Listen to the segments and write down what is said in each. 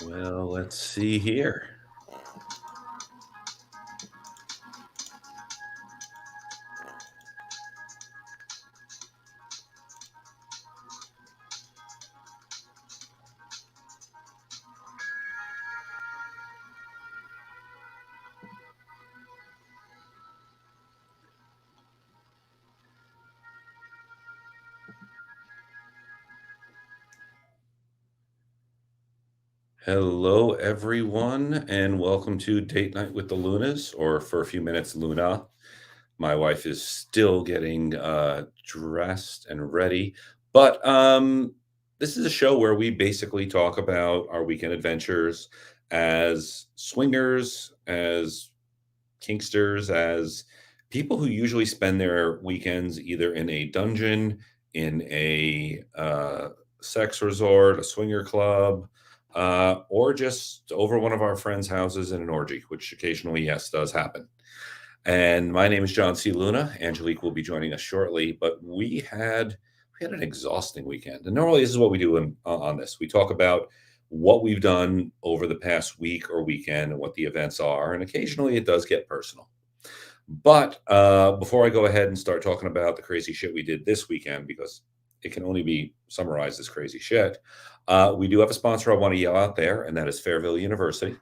Well, let's see here. Hello, everyone, and welcome to Date Night with the Lunas, or for a few minutes, Luna. My wife is still getting dressed and ready, but this is a show where we basically talk about our weekend adventures as swingers, as kinksters, as people who usually spend their weekends either in a dungeon, in a sex resort, a swinger club, or just over one of our friends' houses in an orgy, which occasionally, yes, does happen. And my name is John C. Luna. Angelique will be joining us shortly, but we had an exhausting weekend. And normally, this is what we do on this. We talk about what we've done over the past week or weekend and what the events are, and occasionally it does get personal. But before I go ahead and start talking about the crazy shit we did this weekend, because it can only be summarized as crazy shit, we do have a sponsor I want to yell out there, and that is Fairville University.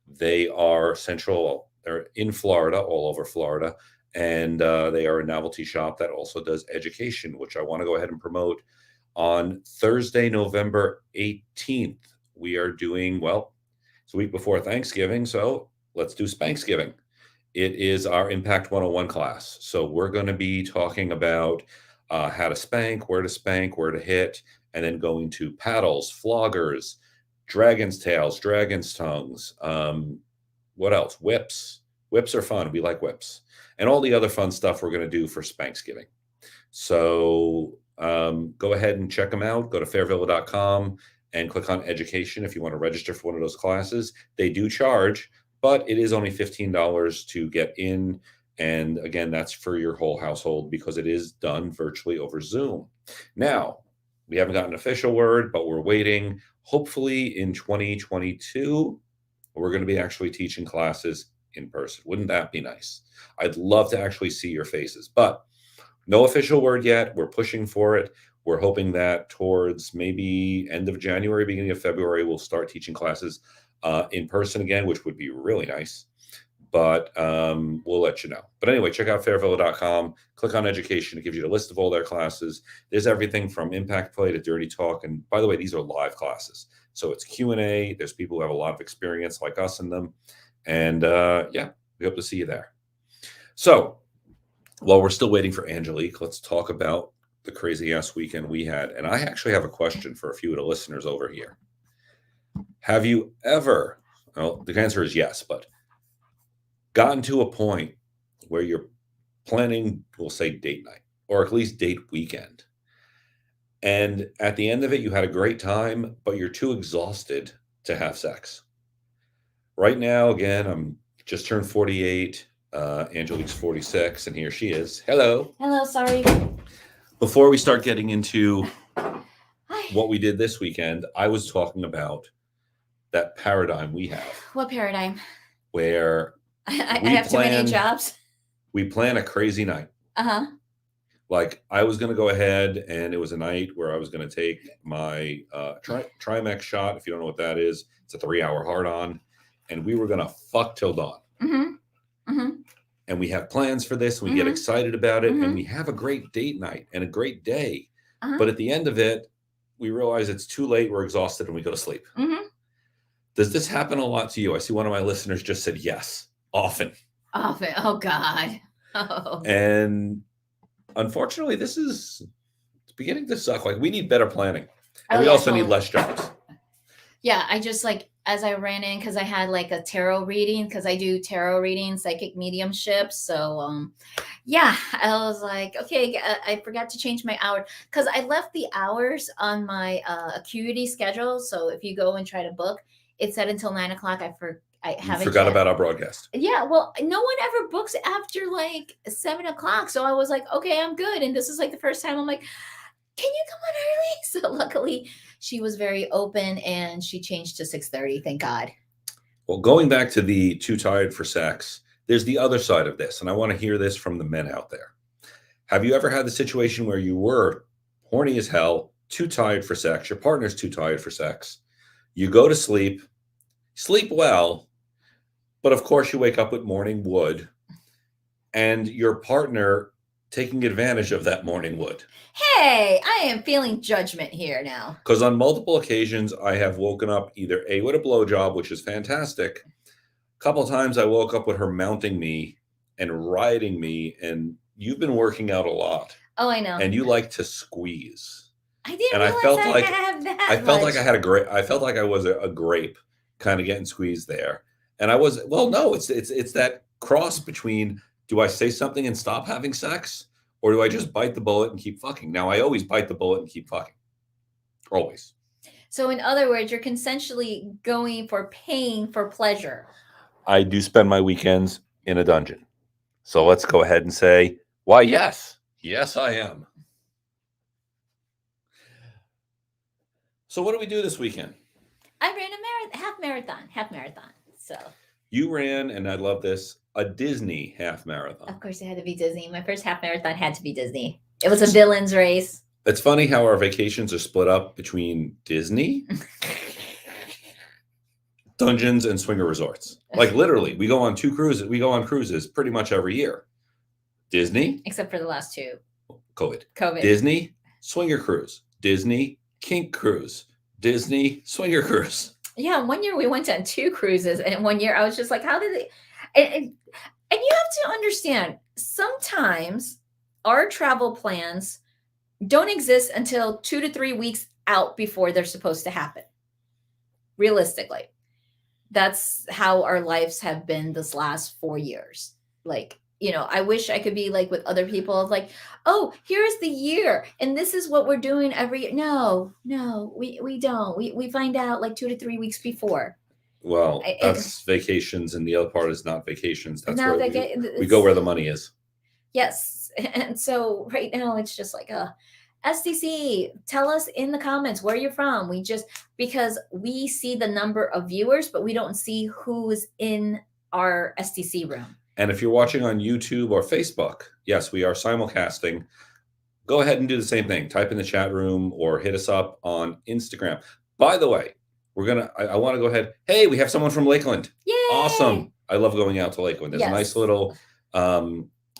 They are central, they're in Florida, all over Florida, and they are a novelty shop that also does education, which I want to go ahead and promote. On Thursday, November 18th, we are doing, well, it's a week before Thanksgiving, so let's do Spanksgiving. It is our Impact 101 class. So we're going to be talking about how to spank, where to hit, and then going to paddles, floggers, dragon's tails, dragon's tongues. What else? Whips. Whips are fun. We like whips. And all the other fun stuff we're going to do for Spanksgiving. So go ahead and check them out. Go to fairvilla.com and click on education if you want to register for one of those classes. They do charge, but it is only $15 to get in. And again, that's for your whole household because it is done virtually over Zoom. Now, we haven't gotten an official word, but we're waiting. Hopefully in 2022, we're going to be actually teaching classes in person. Wouldn't that be nice? I'd love to actually see your faces, but no official word yet. We're pushing for it. We're hoping that towards maybe end of January, beginning of February, we'll start teaching classes in person again, which would be really nice. But we'll let you know. But anyway, check out fairvilla.com. Click on education. It gives you a list of all their classes. There's everything from impact play to dirty talk. And by the way, these are live classes. So it's Q&A. There's people who have a lot of experience like us in them. And yeah, we hope to see you there. So while we're still waiting for Angelique, let's talk about the crazy ass weekend we had. And I actually have a question for a few of the listeners over here. Have you ever, well, the answer is yes, but gotten to a point where you're planning, we'll say date night, or at least date weekend. And at the end of it, you had a great time, but you're too exhausted to have sex. Right now, again, I'm just turned 48. Angelique's 46, and here she is. Hello. Hello, sorry. Before we start getting into Hi. what we did this weekend, I was talking about that paradigm we have What paradigm? where I We have too many planned- jobs. we plan a crazy night. Uh-huh. Like I was going to go ahead, and it was a night where I was going to take my Trimex shot. If you don't know what that is, it's a 3-hour hard-on, and we were going to fuck till dawn. Mm-hmm. Mm-hmm. And we have plans for this, and we get Mhm. excited about it, Mhm. and we have a great date night and a great day. Uh-huh. But at the end of it, we realize it's too late, we're exhausted, and we go to sleep. Mm-hmm. Does this happen a lot to you? I see one of my listeners just said yes, often. Often. Oh God. Oh. And unfortunately, it's beginning to suck. Like we need better planning. And we yeah, also need totally. less jobs. Yeah, I just like as I ran in because I had like a tarot reading because I do tarot reading, psychic mediumship. So yeah, I was like, okay, I forgot to change my hour because I left the hours on my acuity schedule. So if you go and try to book, it's set until 9 o'clock. I You haven't forgot yet. about our broadcast. Yeah, well, no one ever books after like 7 o'clock. So I was like, okay, I'm good. And this is like the first time I'm like, can you come on early? So luckily she was very open and she changed to 6:30. Thank God. Well, going back to the too tired for sex, there's the other side of this, and I want to hear this from the men out there. Have you ever had the situation where you were horny as hell, too tired for sex, your partner's too tired for sex, you go to sleep, sleep well, but of course you wake up with morning wood, and your partner taking advantage of that morning wood? Hey, I am feeling judgment here now. Because on multiple occasions, I have woken up either A, with a blowjob, which is fantastic. A couple times I woke up with her mounting me and riding me, and you've been working out a lot, Oh, I know. and you like to squeeze. I didn't And I realize felt I like have that I felt much. like I had a great. I felt like I was a grape, kind of getting squeezed there. And I was well. No, it's that cross between do I say something and stop having sex, or do I just bite the bullet and keep fucking? Now I always bite the bullet and keep fucking. Always. So, in other words, you're consensually going for paying for pleasure. I do spend my weekends in a dungeon. So let's go ahead and say, why, yes. Yes, I am. So what do we do this weekend? I ran a half marathon. So, You ran, and I love this, a Disney half marathon. of course, it had to be Disney. My first half marathon had to be Disney. It was a villain's race. It's funny how our vacations are split up between Disney, dungeons, and swinger resorts. Like literally, we go on cruises pretty much every year. Disney, Except for the last two. COVID. COVID. Disney, swinger cruise. Disney, kink cruise. Disney, swinger cruise. Yeah, one year we went on 2 cruises, and 1 year I was just like, how did they? And you have to understand, sometimes our travel plans don't exist until 2 to 3 weeks out before they're supposed to happen. Realistically, that's how our lives have been this last 4 years. Like, I wish I could be like with other people of like, oh, here's the year and this is what we're doing every year. No, we don't. We find out like 2 to 3 weeks before. Well, that's vacations, and the other part is not vacations. That's Now where that we go where the money is. Yes. And so right now it's just like SDC, tell us in the comments where you're from. Because we see the number of viewers, but we don't see who's in our SDC room. And if you're watching on YouTube or Facebook, yes, we are simulcasting. Go ahead and do the same thing. Type in the chat room or hit us up on Instagram. By the way, I want to go ahead. Hey, we have someone from Lakeland. Yay! Awesome. I love going out to Lakeland. There's a nice little,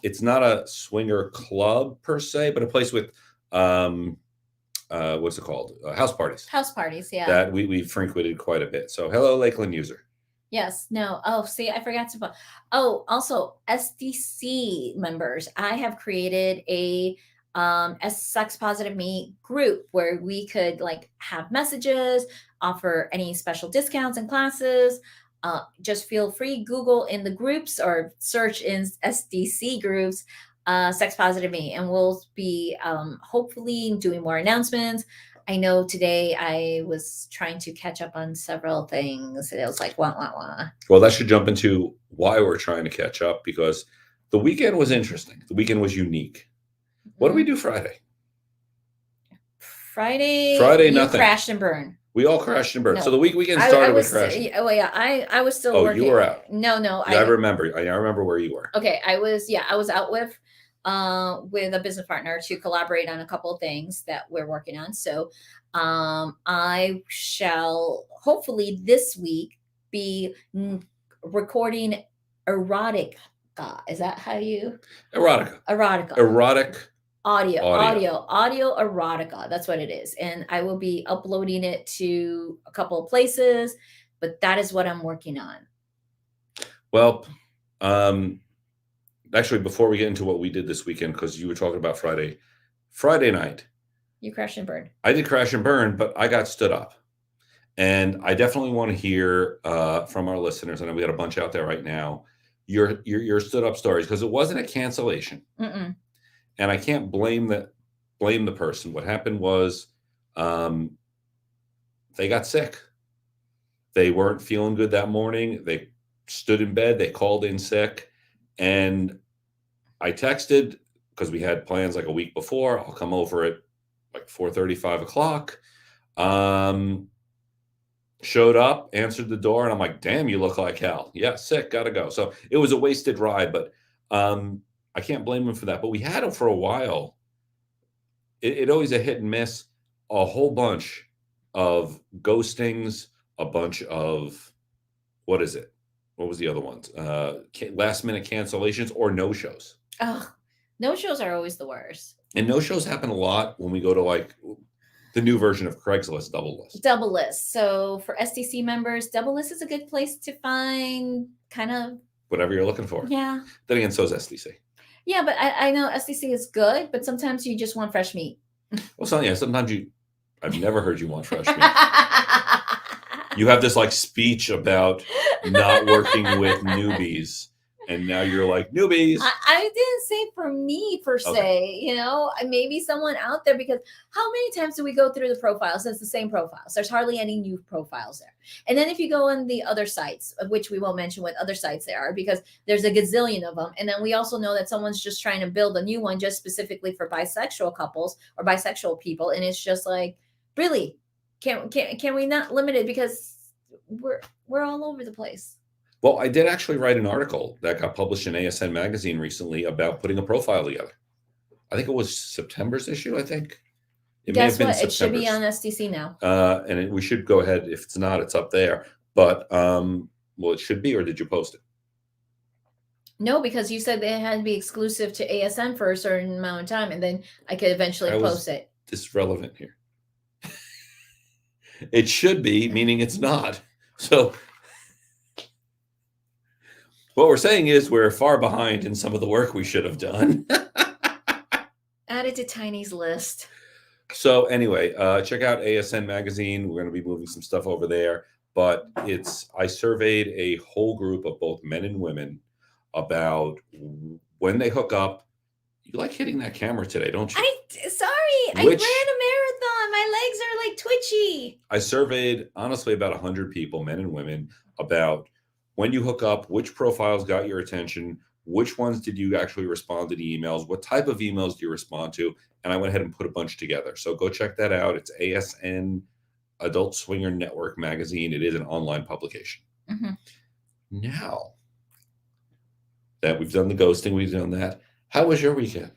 it's not a swinger club per se, but a place with, what's it called? House parties. House parties, yeah. That we've frequented quite a bit. So hello, Lakeland user. Yes. No. Oh, see, I forgot to put. Oh, also SDC members. I have created a sex positive me group where we could like have messages, offer any special discounts and classes. Just feel free, Google in the groups or search in SDC groups, sex positive me, and we'll be hopefully doing more announcements. I know today I was trying to catch up on several things. And it was like, wah. Well, that should jump into why we're trying to catch up, because the weekend was interesting. The weekend was unique. What did we do Friday? Friday, nothing. Crashed and burned. We all crashed and burned. No. So the weekend started with crashing. Oh yeah, I was still working. You were out. No. Yeah, I remember. I remember where you were. Okay, I was out with a business partner to collaborate on a couple of things that we're working on. So I shall hopefully this week be recording erotic. Is that how you? Erotica. Erotic. Audio erotica. That's what it is. And I will be uploading it to a couple of places, but that is what I'm working on. Well, actually, before we get into what we did this weekend, because you were talking about Friday night. You crashed and burned. I did crash and burn, but I got stood up. And I definitely want to hear from our listeners. I know we got a bunch out there right now. Your stood up stories, because it wasn't a cancellation. Mm-mm. And I can't blame the person. What happened was they got sick. They weren't feeling good that morning. They stood in bed. They called in sick. And I texted, because we had plans like a week before. I'll come over at like 4:30, 5 o'clock. Showed up, answered the door, and I'm like, damn, you look like hell. Yeah, sick, gotta go. So it was a wasted ride, but I can't blame him for that. But we had him for a while. It always a hit and miss, a whole bunch of ghostings, a bunch of, what is it? What was the other ones? Last minute cancellations or no shows. Oh, no shows are always the worst. And no shows happen a lot when we go to like the new version of Craigslist, Double List. Double List. So for SDC members, Double List is a good place to find kind of whatever you're looking for. Yeah. Then again, so is SDC. Yeah, but I know SDC is good, but sometimes you just want fresh meat. Well, sometimes I've never heard you want fresh meat. You have this like speech about not working with newbies, and now you're like, newbies. I didn't say for me per se, okay. Maybe someone out there, because how many times do we go through the profiles? It's the same profiles. There's hardly any new profiles there. And then if you go on the other sites, of which we won't mention what other sites there are, because there's a gazillion of them. And then we also know that someone's just trying to build a new one just specifically for bisexual couples or bisexual people. And it's just like, really, can we not limit it, because we're all over the place. Well, I did actually write an article that got published in ASN magazine recently about putting a profile together. I think it was September's issue. I think it may have been September's. It should be on SDC now. And we should go ahead. If it's not, it's up there. But well, it should be. Or did you post it? No, because you said they had to be exclusive to ASN for a certain amount of time, and then I could eventually post it. This is relevant here. It should be, meaning it's not. So what we're saying is we're far behind in some of the work we should have done. Add it to Tiny's list. So anyway, check out ASN magazine. We're going to be moving some stuff over there. But I surveyed a whole group of both men and women about when they hook up. You like hitting that camera today, don't you? I ran a marathon. My legs are like twitchy. I surveyed, honestly, about 100 people, men and women, about when you hook up, which profiles got your attention, which ones did you actually respond to the emails, what type of emails do you respond to, and I went ahead and put a bunch together. So go check that out. It's ASN Adult Swinger Network magazine. It is an online publication. Mm-hmm. Now that we've done the ghosting, we've done that. How was your weekend?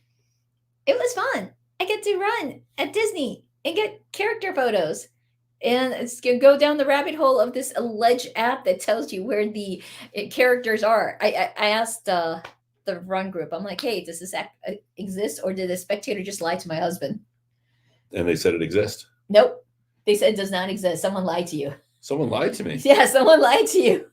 It was fun. I get to run at Disney and get character photos. And it's going to go down the rabbit hole of this alleged app that tells you where the characters are. I asked the run group, I'm like, hey, does this app exist, or did the spectator just lie to my husband? And they said it exists. Nope. They said it does not exist. Someone lied to you. Someone lied to me. Yeah, someone lied to you.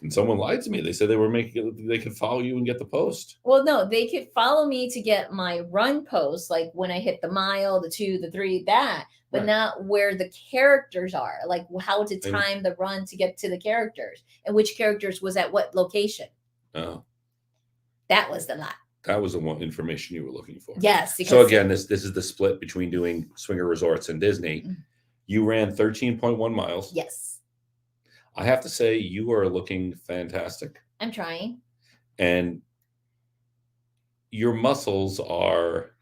And someone lied to me. They said they could follow you and get the post. Well, no, they could follow me to get my run post, like when I hit the mile, the 2, the 3, that, but not where the characters are, like how to time the run to get to the characters and which characters was at what location. Oh. That was the lie. That was the one information you were looking for. Yes. So again, this is the split between doing swinger resorts and Disney. Mm-hmm. You ran 13.1 miles. Yes. I have to say, you are looking fantastic. I'm trying. And your muscles are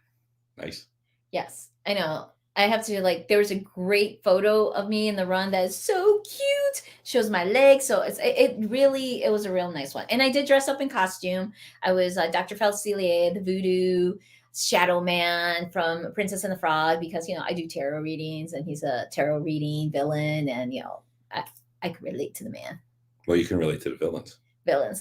nice. Yes, I know. I have to, there was a great photo of me in the run that is so cute. Shows my legs. So it was a real nice one. And I did dress up in costume. I was Dr. Falcelier, the voodoo shadow man from Princess and the Frog, because, I do tarot readings and he's a tarot reading villain. And, I can relate to the man. Well, you can relate to the villains.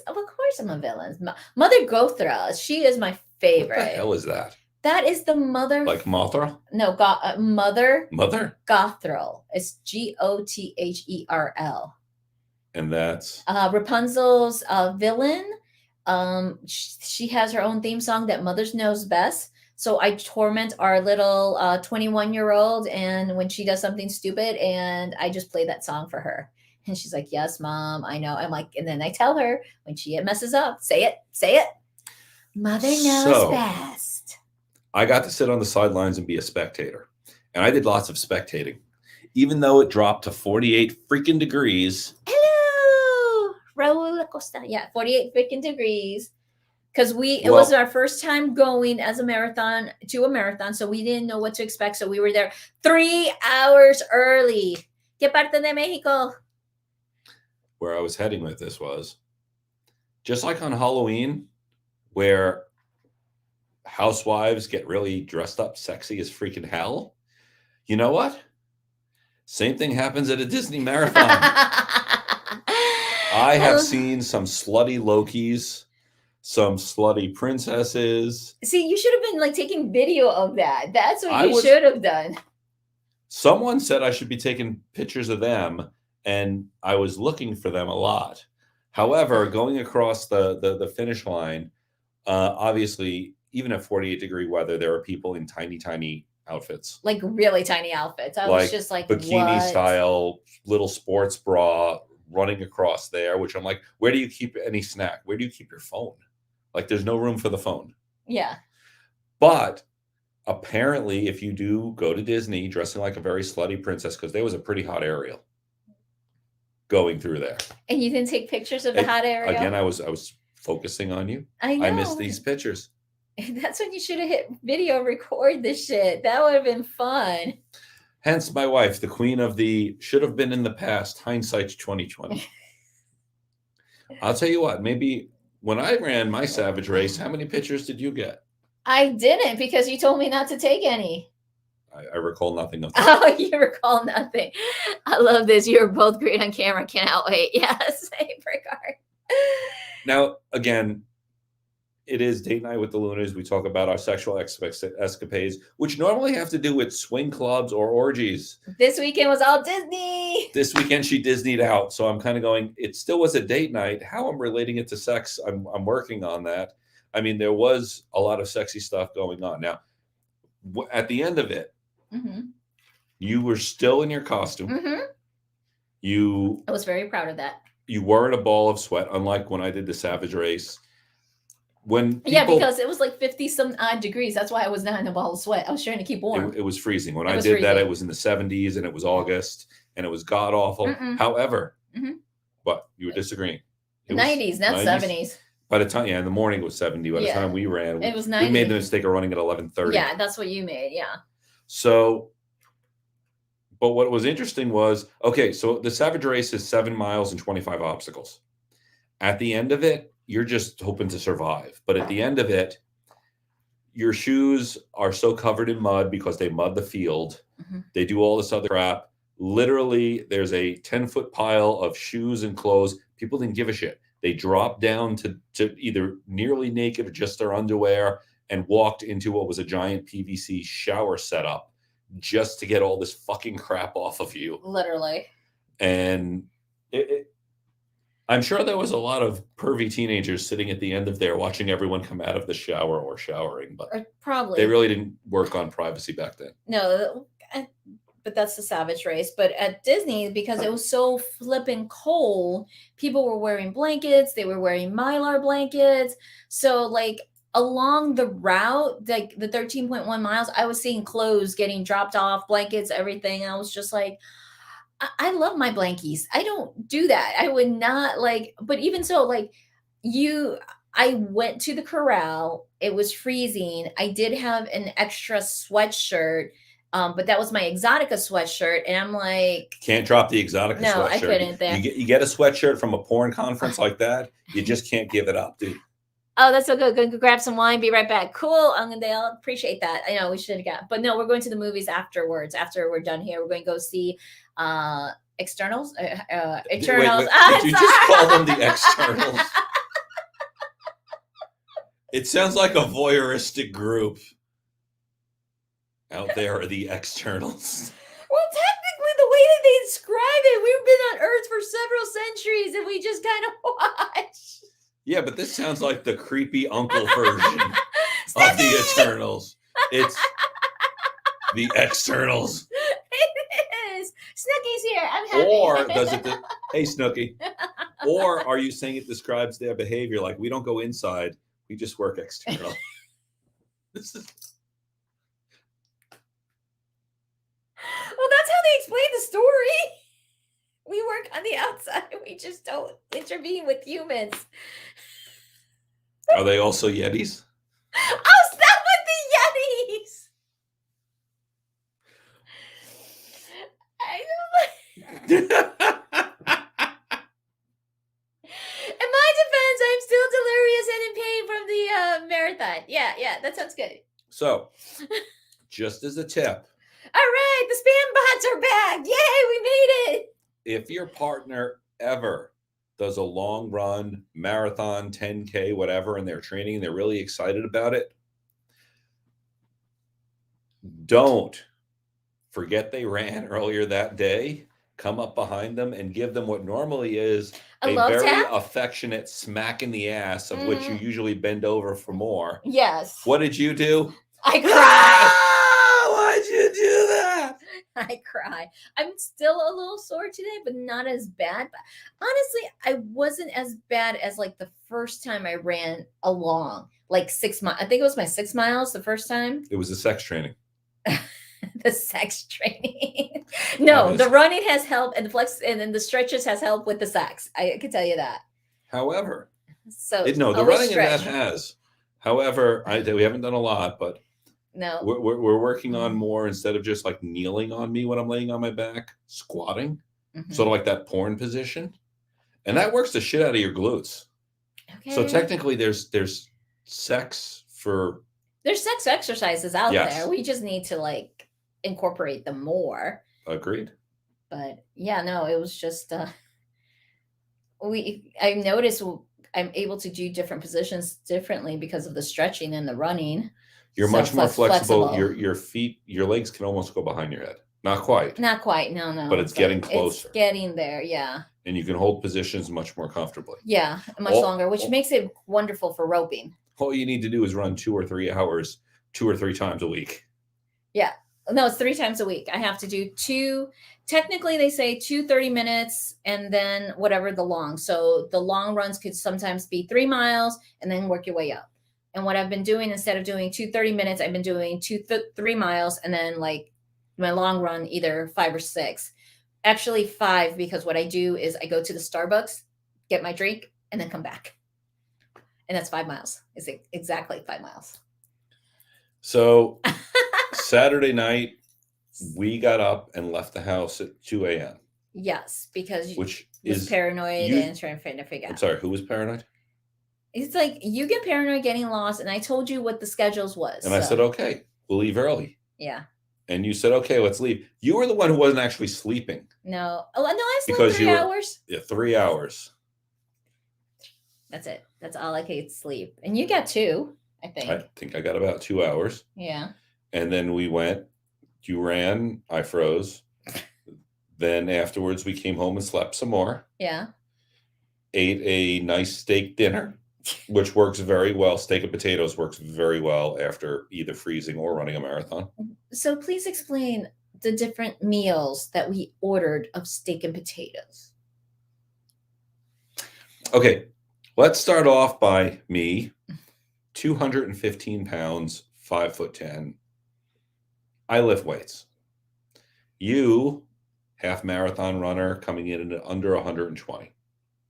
Of course I'm a villain. Mother Gothra, she is my favorite. What the hell is that? That is the mother. Like Mothra? No, Mother. Mother? Gothrel. It's Gotherl. And that's? Rapunzel's villain. She has her own theme song that Mothers knows best. So I torment our little 21-year-old, and when she does something stupid, and I just play that song for her. And she's like, yes, Mom, I know. I'm like, and then I tell her when she messes up, say it. Mother knows best. I got to sit on the sidelines and be a spectator. And I did lots of spectating. Even though it dropped to 48 freaking degrees. Hello, Raul Acosta. Yeah, 48 freaking degrees. because it was Well, our first time going as a marathon to a marathon, so we didn't know what to expect. So we were there 3 hours early. ¿Qué parte de Mexico? where I was heading with this was just like on Halloween, where housewives get really dressed up sexy as freaking hell. You know what? Same thing happens at a Disney marathon. I have seen some slutty Lokis, some slutty princesses. See, you should have been like taking video of that. That's what I you was should have done. Someone said I should be taking pictures of them, and I was looking for them a lot. However, going across the finish line, obviously, even at 48-degree weather, there are people in tiny, tiny outfits. Like really tiny outfits. I was Like just like, bikini what? style, little sports bra running across there, which I'm like, where do you keep any snack? Where do you keep your phone? Like, there's no room for the phone. Yeah. But apparently, if you do go to Disney dressing like a very slutty princess, because there was a pretty hot Ariel going through there. And you didn't take pictures of the hot Ariel? Again, I was focusing on you. I know. I missed these pictures. That's when you should have hit video record this shit. That would have been fun. Hence my wife, the queen of the should have been in the past, hindsight's 2020. I'll tell you what, maybe when I ran my Savage race, how many pictures did you get? I didn't, because you told me not to take any. I recall nothing of that. Oh, you recall nothing. I love this. You're both great on camera. Cannot wait. Yes, same regard. Now, again, it is Date Night with the Lunas. We talk about our sexual escapades, which normally have to do with swing clubs or orgies. This weekend was all Disney. This weekend she Disney'd out. So I'm kind of going, it still was a date night. How I'm relating it to sex, I'm working on that. I mean, there was a lot of sexy stuff going on. Now, at the end of it, you were still in your costume. I was very proud of that. You weren't a ball of sweat, unlike when I did the Savage race. Because it was like 50 some odd degrees. That's why I was not in a ball of sweat. I was trying to keep warm. It was freezing. When I did that, it was in the 70s and it was August and it was god awful. However, but you were disagreeing. 90s, not 70s. By the time, in the morning it was 70. By the time we ran, it was 90. We made the mistake of running at 11:30. Yeah, that's what you made. Yeah. So, but what was interesting was, okay, so the Savage race is 7 miles and 25 obstacles. At the end of it, you're just hoping to survive. But at the end of it, your shoes are so covered in mud because they mud the field. They do all this other crap. Literally, there's a 10-foot pile of shoes and clothes. People didn't give a shit. They dropped down to either nearly naked or just their underwear and walked into what was a giant PVC shower setup just to get all this fucking crap off of you. Literally. And I'm sure there was a lot of pervy teenagers sitting at the end of there watching everyone come out of the shower or showering, but probably they really didn't work on privacy back then. No, but that's the Savage race. But at Disney, because it was so flipping cold, people were wearing blankets. They were wearing Mylar blankets. So like along the route, like the 13.1 miles, I was seeing clothes getting dropped off, blankets, everything. I was just like, I love my blankies. I don't do that. I would not like, but even so, like I went to the corral. It was freezing. I did have an extra sweatshirt, but that was my Exotica sweatshirt. And I'm like, can't drop the Exotica sweatshirt. No, I couldn't. You get a sweatshirt from a porn conference like that. You just can't give it up, dude. Oh, that's so good. Go grab some wine. Be right back. Cool. They'll appreciate that. I know we should have got, but no, we're going to the movies afterwards. After we're done here, we're going to go see Externals. Eternals. Wait, did you just call them the Externals? It sounds like a voyeuristic group. Out there are the Externals. Well, technically, the way that they describe it, we've been on Earth for several centuries, and we just kind of watch. Yeah, but this sounds like the creepy uncle version of the Eternals. It's the Externals. It is. Snooky's here. I'm happy. Or does it? Hey, Snooky. Or are you saying it describes their behavior? Like, we don't go inside, we just work external. This is. Well, that's how they explain the story. We work on the outside. We just don't intervene with humans. Are they also Yetis? Oh, stop with the Yetis! I don't In my defense, I'm still delirious and in pain from the marathon. Yeah, that sounds good. So, just as a tip, All right, the spam bots are back. Yay, we made it. if your partner ever does a long run, marathon, 10K, whatever, and they're training, they're really excited about it, don't forget they ran earlier that day. Come up behind them and give them what normally is A a love very tap? affectionate smack in the ass, of which you usually bend over for more. Yes. What did you do? I cry. Ah, why'd you do that? I cry. I'm still a little sore today, but not as bad. But honestly, I wasn't as bad as like the first time I ran along, like 6 miles. I think it was my 6 miles the first time. It was a sex training. The sex training. No, Obviously. the running has helped, and the flex and then the stretches has helped with the sex. I can tell you that. However, So the always running in stretch. that has. However, we haven't done a lot, but No. we're working on more, instead of just like kneeling on me when I'm laying on my back, squatting, sort of like that porn position, and that works the shit out of your glutes. Okay. So technically, there's sex for. There's sex exercises out Yes. there. We just need to like incorporate them more. Agreed. But yeah, no, it was just I noticed I'm able to do different positions differently because of the stretching and the running. You're So much more flexible. flexible. Your feet, your legs can almost go behind your head. Not quite. Not quite, no. But it's getting closer. It's getting there, yeah. And you can hold positions much more comfortably. Yeah, much longer, which makes it wonderful for roping. All you need to do is run 2 or 3 hours, 2 or 3 times a week. Yeah. No, it's 3 times a week. I have to do 2. Technically, they say 2 30 minutes and then whatever the long. So the long runs could sometimes be 3 miles and then work your way up. And what I've been doing, instead of doing 2 30 minutes, I've been doing 3 miles and then like my long run, either 5 or 6. Actually 5, because what I do is I go to the Starbucks, get my drink, and then come back. And that's 5 miles. It's exactly 5 miles. So Saturday night, we got up and left the house at 2 a.m. Yes, because which was is paranoid and trying to figure out. I'm sorry, who was paranoid? It's like you get paranoid getting lost, and I told you what the schedules was. And I said, okay, we'll leave early. Yeah. And you said, okay, let's leave. You were the one who wasn't actually sleeping. No. Oh, no, I slept 3 hours. Yeah, 3 hours. That's it. That's all I could sleep. And you got 2, I think. I think I got about 2 hours. Yeah. And then we went, you ran, I froze. Then afterwards, we came home and slept some more. Yeah. Ate a nice steak dinner, which works very well. Steak and potatoes works very well after either freezing or running a marathon. So please explain the different meals that we ordered of steak and potatoes. Okay, let's start off by me, 215 pounds, 5'10". I lift weights. You, half marathon runner, coming in at under 120.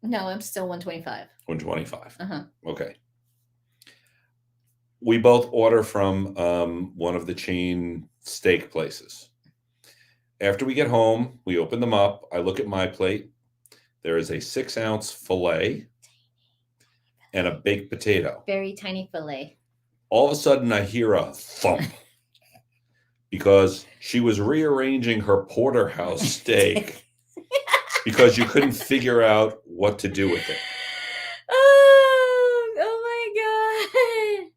No, I'm still 125. 125. Uh-huh. Okay. We both order from one of the chain steak places. After we get home, we open them up. I look at my plate. There is a 6-ounce filet and a baked potato. Very tiny filet. All of a sudden, I hear a thump because she was rearranging her porterhouse steak because you couldn't figure out what to do with it. Oh my God.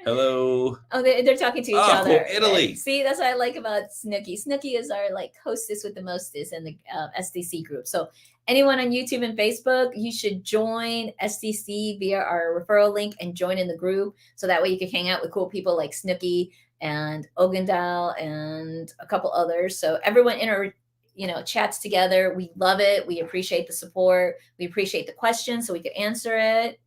Hello. Oh, they're talking to each other. Cool. Italy. See, that's what I like about Snooki. Snooki is our like hostess with the mostest in the SDC group. So anyone on YouTube and Facebook, you should join SDC via our referral link and join in the group. So that way you can hang out with cool people like Snooki and Ogundal and a couple others. So everyone chats together. We love it. We appreciate the support. We appreciate the questions so we can answer it.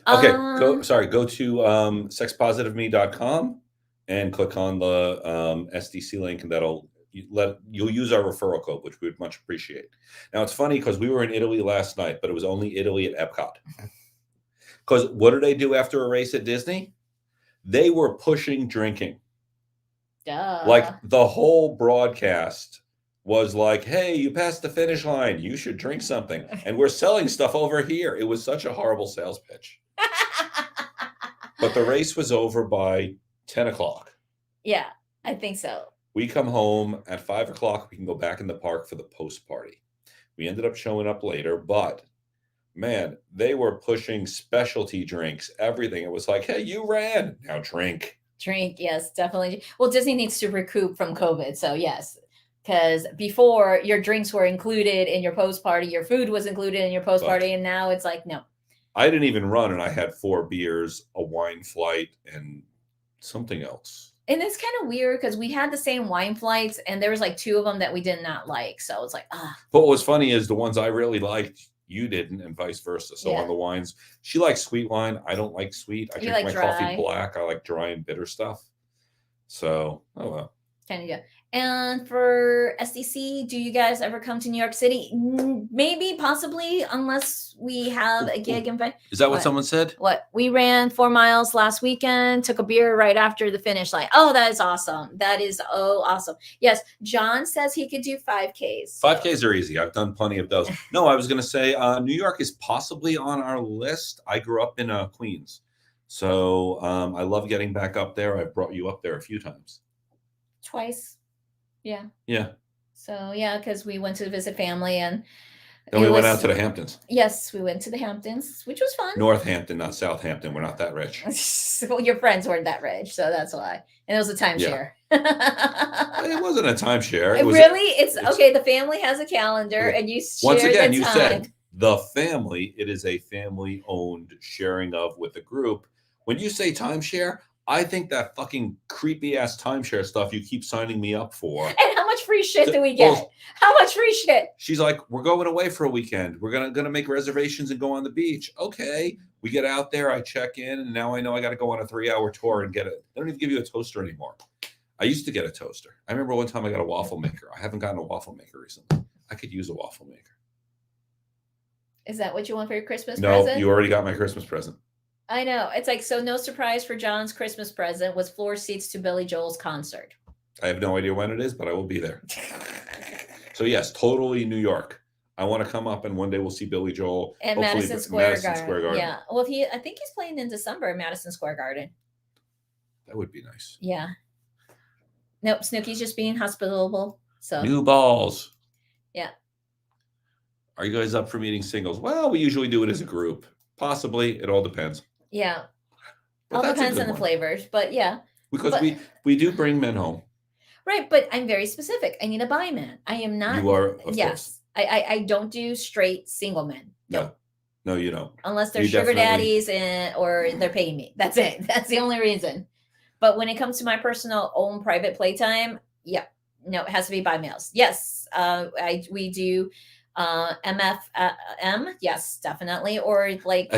Okay, go to sexpositiveme.com and click on the SDC link, and you'll use our referral code, which we would much appreciate. Now, it's funny because we were in Italy last night, but it was only Italy at Epcot. Because what do they do after a race at Disney? They were pushing drinking. Like Duh. the whole broadcast was like, hey, you passed the finish line. You should drink something. And we're selling stuff over here. It was such a horrible sales pitch. But the race was over by 10 o'clock. Yeah, I think so. We come home at 5 o'clock. We can go back in the park for the post party. We ended up showing up later, but man, they were pushing specialty drinks, everything. It was like, hey, you ran. Now drink. Drink, yes, definitely. Well, Disney needs to recoup from COVID, so yes. Because before your drinks were included in your post party, your food was included in your post party, and now it's like, no. I didn't even run, and I had 4 beers, a wine flight, and something else. And it's kind of weird because we had the same wine flights, and there was like 2 of them that we did not like. So it's like, ah. But what was funny is the ones I really liked, you didn't, and vice versa. So Yeah. on the wines, she likes sweet wine. I don't like sweet. I You drink like my coffee dry. black. I like dry and bitter stuff. So, oh well. Kind of good. And for SDC, do you guys ever come to New York City? Maybe, possibly, unless we have a gig. Is that what What? someone said? What? We ran 4 miles last weekend, took a beer right after the finish line. Oh, that is awesome. That is awesome. Yes, John says he could do 5Ks. So. 5Ks are easy. I've done plenty of those. No, I was going to say New York is possibly on our list. I grew up in Queens. So I love getting back up there. I've brought you up there a few times. Twice. Yeah. Yeah. So, yeah, because we went to visit family and then we went out to the Hamptons. Yes, we went to the Hamptons, which was fun. Northampton, not Southampton. We're not that rich. Well, your friends weren't that rich, so that's why. And it was a timeshare. Yeah. It wasn't a timeshare. It was it's okay. The family has a calendar, and you share once again, the you time. said the family. It is a family-owned sharing of with a group. When you say timeshare, I think that fucking creepy ass timeshare stuff you keep signing me up for. And how much free shit do we get? How much free shit? She's like, we're going away for a weekend. We're gonna make reservations and go on the beach. Okay. We get out there, I check in, and now I know I got to go on a 3-hour tour and get it. They don't even give you a toaster anymore. I used to get a toaster. I remember one time I got a waffle maker. I haven't gotten a waffle maker recently. I could use a waffle maker. Is that what you want for your Christmas present? present? No, you already got my Christmas present. I know. It's like, so no surprise for John's Christmas present was floor seats to Billy Joel's concert. I have no idea when it is, but I will be there. So yes, totally New York. I want to come up and one day we'll see Billy Joel at Madison Square Garden. Yeah. Well, I think he's playing in December at Madison Square Garden. That would be nice. Yeah. Nope, Snooki's just being hospitable. So new balls. Yeah. Are you guys up for meeting singles? Well, we usually do it as a group. Possibly. It all depends. Yeah. But all depends on the flavors, but yeah. Because we do bring men home. Right, but I'm very specific. I need a bi man. I am not. You are, of yes. I don't do straight single men. No, you don't. Unless they're sugar daddies or they're paying me. That's it. That's the only reason. But when it comes to my personal own private playtime, yeah. No, it has to be bi males. Yes. We do MFM, yes, definitely. Or like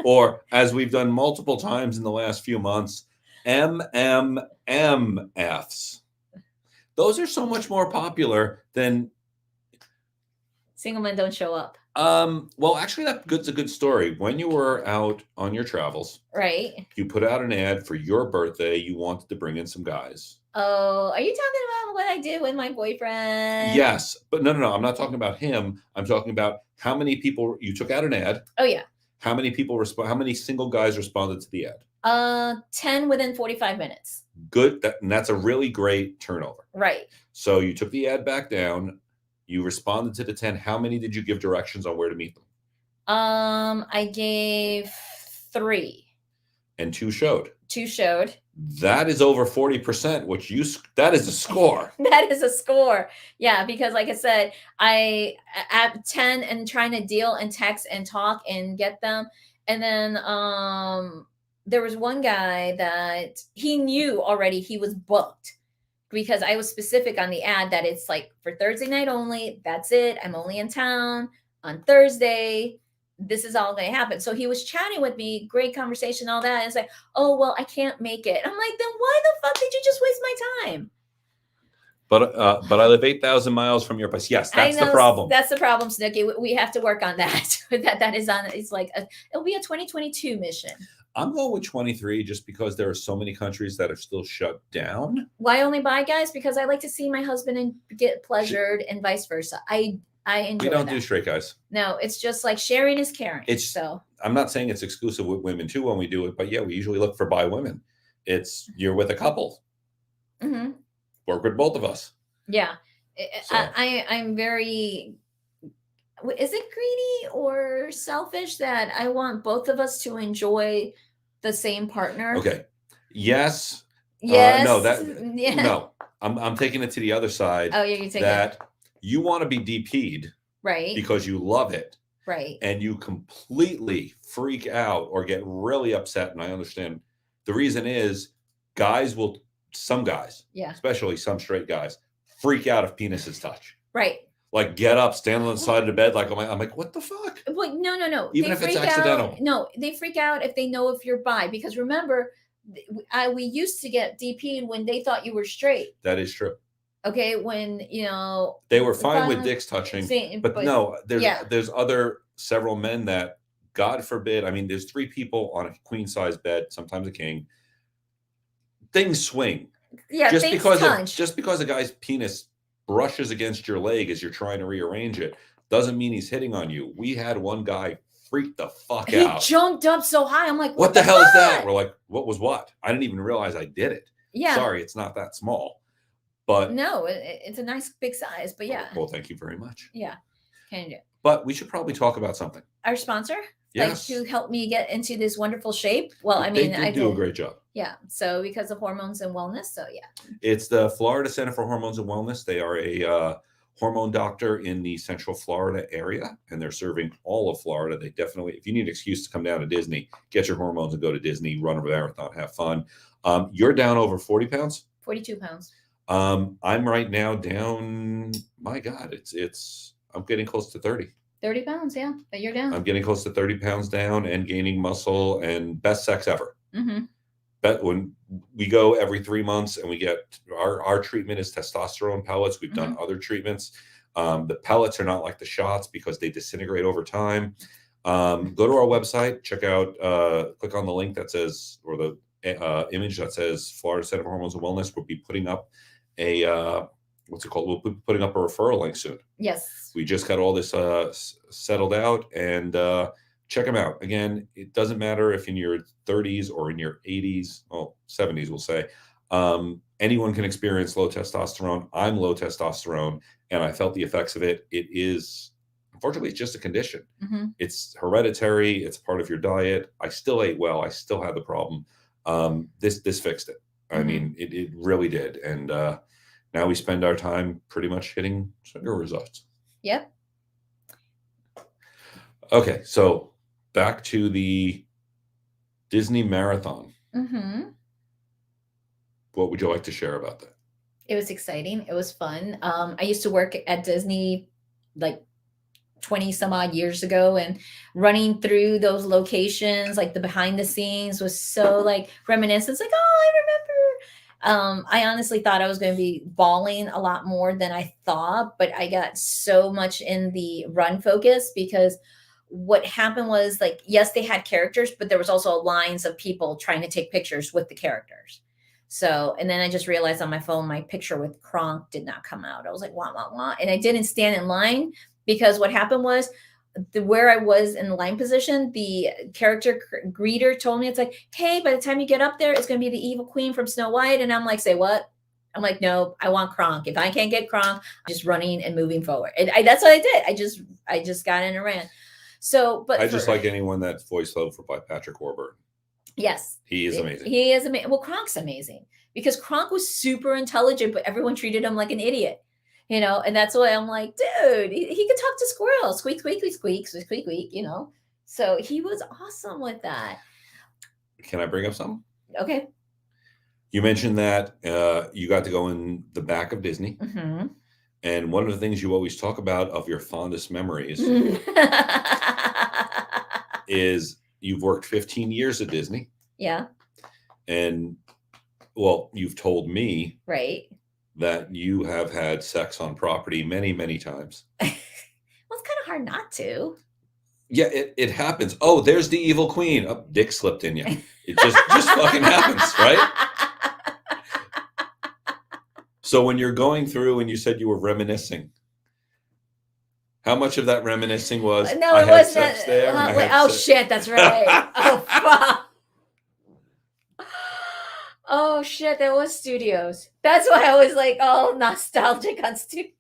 or as we've done multiple times in the last few months, MMMFs. Those are so much more popular than single men don't show up. Well, actually, that's a good story. When you were out on your travels, right? You put out an ad for your birthday. You wanted to bring in some guys. Oh, are you talking about what I did with my boyfriend? Yes, but no. I'm not talking about him. I'm talking about how many people you took out an ad. Oh yeah. How many people how many single guys responded to the ad? 10 within 45 minutes. Good. And that's a really great turnover. Right. So you took the ad back down. You responded to the 10. How many did you give directions on where to meet them? I gave 3. And 2 showed. 2 showed. That is over 40%, that is a score. That is a score. Yeah, because like I said, I at 10 and trying to deal and text and talk and get them. And then there was one guy that he knew already he was booked because I was specific on the ad that it's like for Thursday night only. That's it. I'm only in town on Thursday. This is all going to happen. So he was chatting with me, great conversation, all that. And it's like, oh, well, I can't make it. I'm like, then why the fuck did you just waste my time? But I live 8,000 miles from your place. Yes, I that's the know problem. that's the problem, Snooki. We have to work on that. That is on. It's like it'll be a 2022 mission. I'm going with 23 just because there are so many countries that are still shut down. Why only bi guys? Because I like to see my husband and get pleasured, and vice versa. I enjoy. We don't that. do straight guys. No, it's just like sharing is caring. It's so. I'm not saying it's exclusive with women too when we do it, but yeah, we usually look for bi women. It's you're with a couple. Mm-hmm. Work with both of us. Yeah, So. I'm very. Is it greedy or selfish that I want both of us to enjoy the same partner? Okay. Yes. Yes. No. Yeah. No. I'm taking it to the other side. Oh, yeah, you take that. It. You want to be DP'd, right? Because you love it, right? And you completely freak out or get really upset. And I understand the reason is some guys, yeah, especially some straight guys, freak out if penises touch. Right. Like get up, stand on the side of the bed. Like I'm like, what the fuck? Well, no. Even if it's accidental. No, they freak out if they know if you're bi. Because remember, we used to get DP'd when they thought you were straight. That is true. Okay, when they were fine with dicks touching, but no, there's several men that, God forbid, I mean, there's 3 people on a queen size bed, sometimes a king. Things swing. Yeah, just because a guy's penis brushes against your leg as you're trying to rearrange it doesn't mean he's hitting on you. We had one guy freak the fuck out. He jumped up so high. I'm like, what the hell is that? We're like, what was what? I didn't even realize I did it. Yeah. Sorry, it's not that small. But no, it's a nice big size. But yeah. Well, thank you very much. Yeah. Can you? But we should probably talk about something. Our sponsor? Yes. Like to help me get into this wonderful shape. Well, I mean, I do a great job. Yeah. So because of hormones and wellness. So yeah. It's the Florida Center for Hormones and Wellness. They are a hormone doctor in the Central Florida area, and they're serving all of Florida. They definitely, if you need an excuse to come down to Disney, get your hormones and go to Disney, run a marathon, have fun. You're down over 40 pounds? 42 pounds. I'm right now down, my God, I'm getting close to 30. 30 pounds, yeah, but you're down. I'm getting close to 30 pounds down and gaining muscle and best sex ever. Mm-hmm. But when we go every 3 months and we get our treatment is testosterone pellets. We've done other treatments. The pellets are not like the shots because they disintegrate over time. Go to our website, check out, click on the link that says, or the image that says Florida Center for Hormones and Wellness. We'll be putting up what's it called? We'll be putting up a referral link soon. Yes. We just got all this settled out, and check them out. Again, it doesn't matter if in your 30s or in your 80s, 70s, we'll say. Anyone can experience low testosterone. I'm low testosterone, and I felt the effects of it. It is, unfortunately, it's just a condition. Mm-hmm. It's hereditary. It's part of your diet. I still ate well. I still had the problem. This fixed it. I mean, it really did. And now we spend our time pretty much hitting sugar results. Yep. Okay, so back to the Disney marathon. Mm-hmm. What would you like to share about that? It was exciting. It was fun. I used to work at Disney like 20 some odd years ago, and running through those locations, like the behind the scenes, was so like reminiscent. It's like, oh, I remember. I honestly thought I was going to be bawling a lot more than I thought, but I got so much in the run focus because what happened was, like, yes, they had characters, but there was also lines of people trying to take pictures with the characters. So, and then I just realized on my phone, my picture with Kronk did not come out. I was like, wah, wah, wah. And I didn't stand in line because what happened was where I was in the line position, the character greeter told me, it's like, hey, by the time you get up there, it's going to be the evil queen from Snow White. And I'm like, say what? I'm like, no, I want Kronk. If I can't get Kronk, I'm just running and moving forward. And that's what I did. I just got in and ran. So, but I just like anyone that's voiced over by Patrick Warburton. Yes. He is amazing. He is amazing. Well, Kronk's amazing because Kronk was super intelligent, but everyone treated him like an idiot. And that's why I'm like, dude, he could talk to squirrels, squeak, squeak, squeak, squeak, squeak, squeak, squeak, So he was awesome with that. Can I bring up something? Okay. You mentioned that you got to go in the back of Disney. Mm-hmm. And one of the things you always talk about of your fondest memories is you've worked 15 years at Disney. Yeah. And, well, you've told me. Right. that you have had sex on property many, many times. Well, it's kind of hard not to. Yeah, it happens. Oh, there's the evil queen. Oh, dick slipped in you. It just fucking happens, right? So when you're going through and you said you were reminiscing, how much of that reminiscing was No, I it had wasn't. sex there? And I Wait, had oh sex. shit, that's right. Oh fuck. Oh shit, that was studios. That's why I was like all nostalgic on studios.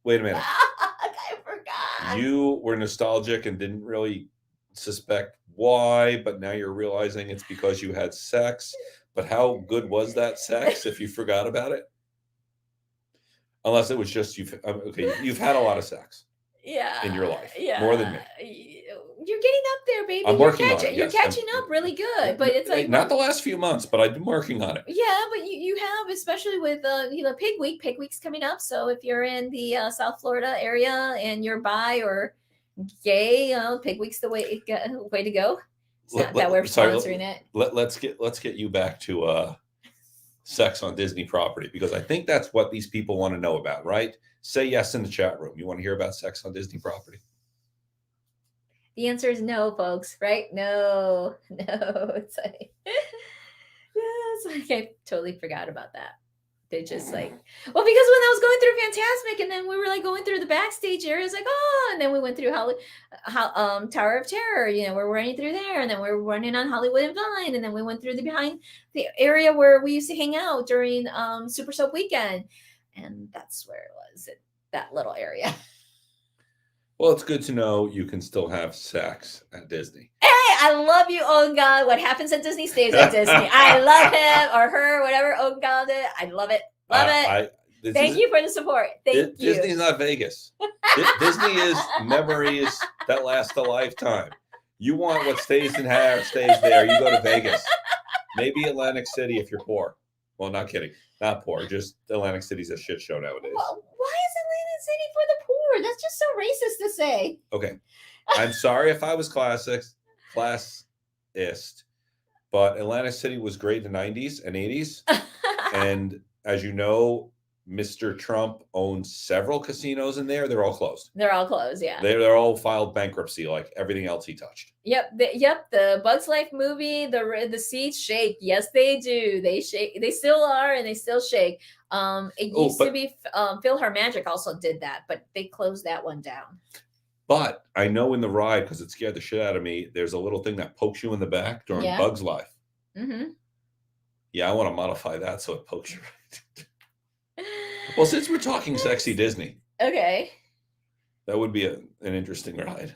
Wait a minute. I forgot. You were nostalgic and didn't really suspect why, but now you're realizing it's because you had sex. But how good was that sex if you forgot about it? Unless it was just you've had a lot of sex. Yeah. In your life. Yeah. More than me. You're getting up there, baby. I'm working on it. You're Yes, catching up really good. But it's like not the last few months, but I've been working on it. Yeah, but you have, especially with Pig Week. Pig Week's coming up. So if you're in the South Florida area and you're bi or gay, Pig Week's the way to go. It's not that we're sponsoring it. Let's get you back to sex on Disney property, because I think that's what these people want to know about, right? Say yes in the chat room. You want to hear about sex on Disney property? The answer is no, folks, right? No. It's like, I totally forgot about that. They just like, well, because when I was going through Fantasmic and then we were like going through the backstage areas, like, oh, and then we went through Tower of Terror, we're running through there, and then we were running on Hollywood and Vine, and then we went through the behind the area where we used to hang out during Super Soap Weekend, and that's where it was, that little area. Well, it's good to know you can still have sex at Disney. Hey, I love you, oh God. What happens at Disney stays at Disney. I love him or her, whatever oh God did. I love it. Love it. Thank you for the support. Thank you. Disney's not Vegas. Disney is memories that last a lifetime. You want what stays in hair, stays there. You go to Vegas. Maybe Atlantic City if you're poor. Well, not kidding. Not poor. Just Atlantic City's a shit show nowadays. Well, why is Atlantic City for the poor? That's just so racist to say. Okay. I'm sorry if I was classist, but Atlantic City was great in the 90s and 80s. And as you know, Mr. Trump owns several casinos in there. They're all closed. They're all closed, yeah. They're all filed bankruptcy, like everything else he touched. Yep. The Bugs Life movie, the seats shake. Yes, they do. They shake. They still are, and they still shake. It used to be Phil Her Magic also did that, but they closed that one down. But I know in the ride, because it scared the shit out of me, there's a little thing that pokes you in the back during Bugs Life. Mm-hmm. Yeah, I want to modify that so it pokes you right. Well, since we're talking sexy Disney. Okay. That would be an interesting ride.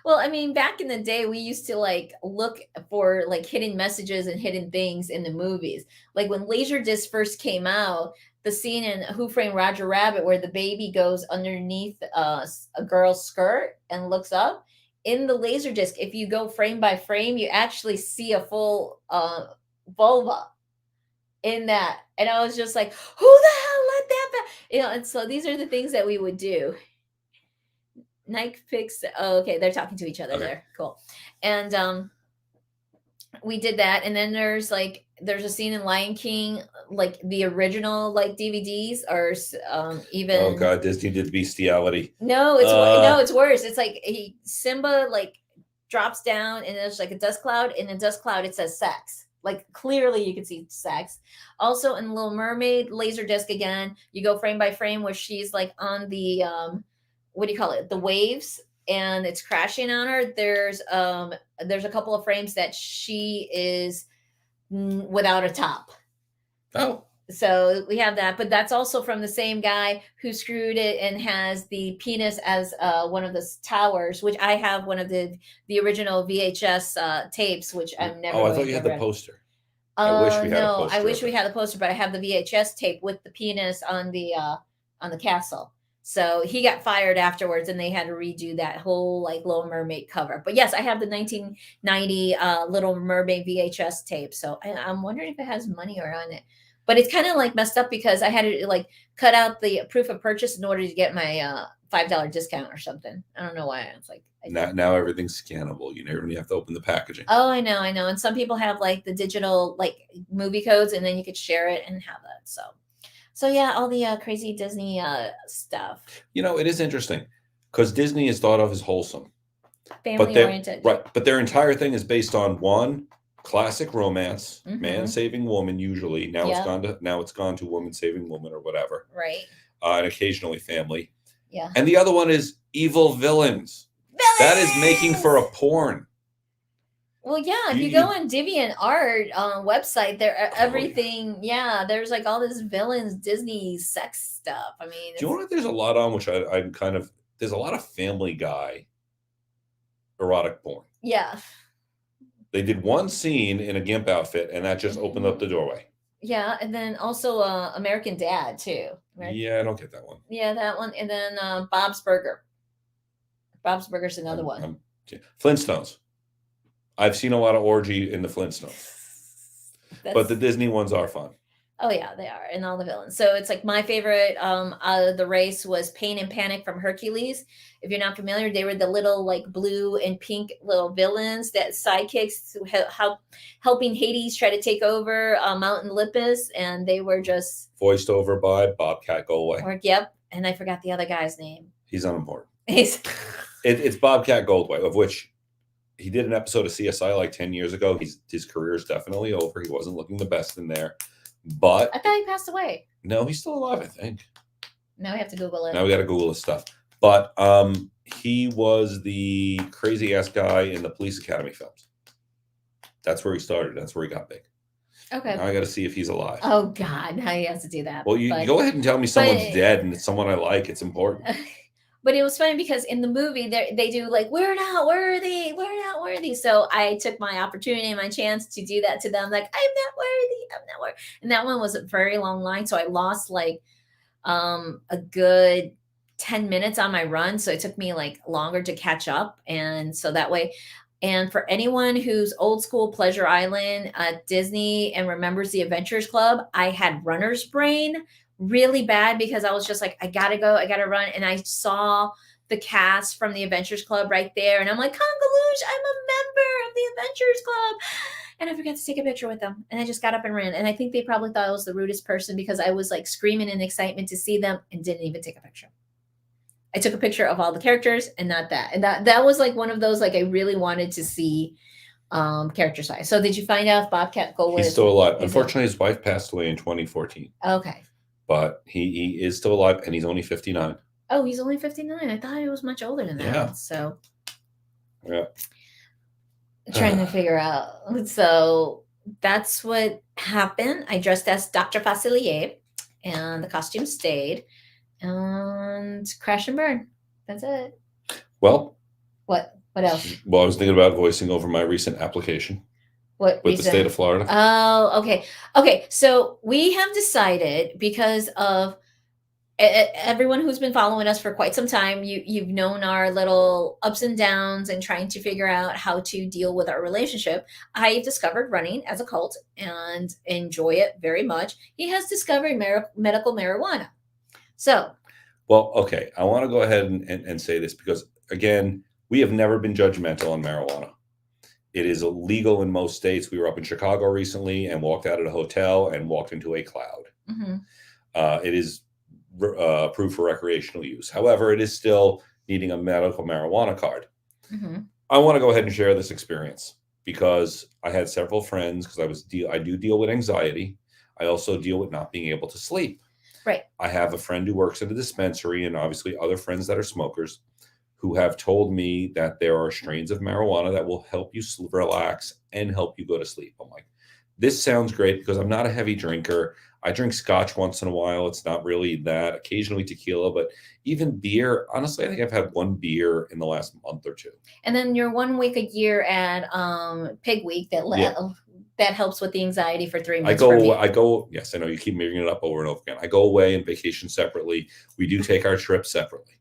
Well, I mean, back in the day, we used to look for hidden messages and hidden things in the movies. Like when Laserdisc first came out, the scene in Who Framed Roger Rabbit where the baby goes underneath a girl's skirt and looks up. In the Laserdisc, if you go frame by frame, you actually see a full vulva in that. And I was just like, who the hell let that back? And so these are the things that we would do. Nike picks. Oh, okay, they're talking to each other there. Cool. And we did that. And then there's a scene in Lion King, like the original DVDs or even. Oh God, Disney did bestiality. No, it's worse. It's like Simba drops down and there's a dust cloud. And in the dust cloud it says sex. Clearly you can see sex. Also in Little Mermaid, Laserdisc again, you go frame by frame where she's on the what do you call it? The waves, and it's crashing on her. There's a couple of frames that she is without a top. Oh. So we have that, but that's also from the same guy who screwed it and has the penis as one of the towers, which I have one of the original VHS tapes, which I'm never. Oh, I thought you had the poster. I wish we had a poster. I wish we had the poster, but I have the VHS tape with the penis on the castle. So he got fired afterwards, and they had to redo that whole Little Mermaid cover. But yes, I have the 1990 Little Mermaid VHS tape. So I'm wondering if it has money or on it. But it's kind of messed up because I had to cut out the proof of purchase in order to get my $5 discount or something. I don't know why. It's like I did. Now everything's scannable. You never even have to open the packaging. Oh, I know, I know. And some people have like the digital like movie codes, and then you could share it and have that. So yeah, all the crazy Disney stuff, It is interesting because Disney is thought of as wholesome, but family oriented. but their entire thing is based on one classic romance, man Hmm. saving woman usually. Now Yep. it's gone to woman saving woman or whatever, Right. and occasionally family. Yeah. And the other one is evil villains. That is making for a porn. Well, yeah, if You- you go on DeviantArt website, there yeah. everything, yeah, there's like all this villains, Disney sex stuff. I mean, Do you know what there's a lot on, which I'm kind of, there's a lot of Family Guy erotic porn. yeah, They did one scene in a gimp outfit, and that just opened up the doorway. yeah, and then also American Dad too. Yeah, I don't get that one. Yeah, that one, and then Bob's Burger. Bob's Burger's another one. Flintstones. I've seen a lot of orgy in the Flintstones, but the Disney ones are fun. Oh yeah, they are, and all the villains. So it's like my favorite out of the race was Pain and Panic from Hercules. If you're not familiar, they were the little like blue and pink little villains that sidekicks who helping Hades try to take over Mount Olympus, and they were just Voiced over by Bobcat Goldthwait. Yep, and I forgot the other guy's name. He's unimportant. He's It's Bobcat Goldthwait, of which he did an episode of CSI like 10 years ago. His career is definitely over. He wasn't looking the best in there. But I thought he passed away. no, he's still alive, I think. Now we have to Google it. Now we got to Google his stuff. But he was the crazy ass guy in the Police Academy films. That's where he started. That's where he got big. Okay. Now I got to see if he's alive. Oh God, now he has to do that. Well, you go ahead and tell me someone's dead and it's someone I like. It's important. But it was funny because in the movie they do like, we're not worthy, we're not worthy. So I took my opportunity and my chance to do that to them. Like, I'm not worthy. And that one was a very long line. So I lost like a good 10 minutes on my run. So it took me like longer to catch up. And so that way, and for anyone who's old school Pleasure Island at Disney and remembers the Adventures Club, I had runner's brain really bad because I was just like, I gotta go, I gotta run. And I saw the cast from the Adventures Club right there. And I'm like, Congaloosh, I'm a member of the Adventures Club. And I forgot to take a picture with them. And I just got up and ran. And I think they probably thought I was the rudest person because I was like screaming in excitement to see them and didn't even take a picture. I took a picture of all the characters and not that. And that was like one of those, like I really wanted to see character size. So did you find out if Bobcat Goldthwait He's still alive. Unfortunately, his wife passed away in 2014. Okay. But he is still alive, and he's only 59. Oh, he's only 59. I thought he was much older than that. Yeah. So yeah. Trying to figure out. So that's what happened. I dressed as Dr. Facilier, and the costume stayed. And crash and burn. That's it. Well. What else? Well, I was thinking about voicing over my recent application. What with the state of Florida? Oh, okay. Okay, so we have decided because of everyone who's been following us for quite some time, you've known our little ups and downs and trying to figure out how to deal with our relationship. I discovered running as a cult and enjoy it very much. He has discovered medical marijuana. So. Well, okay. I want to go ahead and say this because, again, we have never been judgmental on marijuana. It is illegal in most states. We were up in Chicago recently and walked out at a hotel and walked into a cloud. Mm-hmm. It is approved for recreational use. However, it is still needing a medical marijuana card. Mm-hmm. I want to go ahead and share this experience because I had several friends because I do deal with anxiety. I also deal with not being able to sleep. Right. I have a friend who works at a dispensary and obviously other friends that are smokers who have told me that there are strains of marijuana that will help you relax and help you go to sleep. I'm like, this sounds great because I'm not a heavy drinker. I drink scotch once in a while. It's not really that. Occasionally tequila, but even beer. Honestly, I think I've had one beer in the last month or two. And then you're 1 week a year at Pig Week that helps with the anxiety for 3 months. Yes, I know you keep bringing it up over and over again. I go away and vacation separately. We do take our trips separately.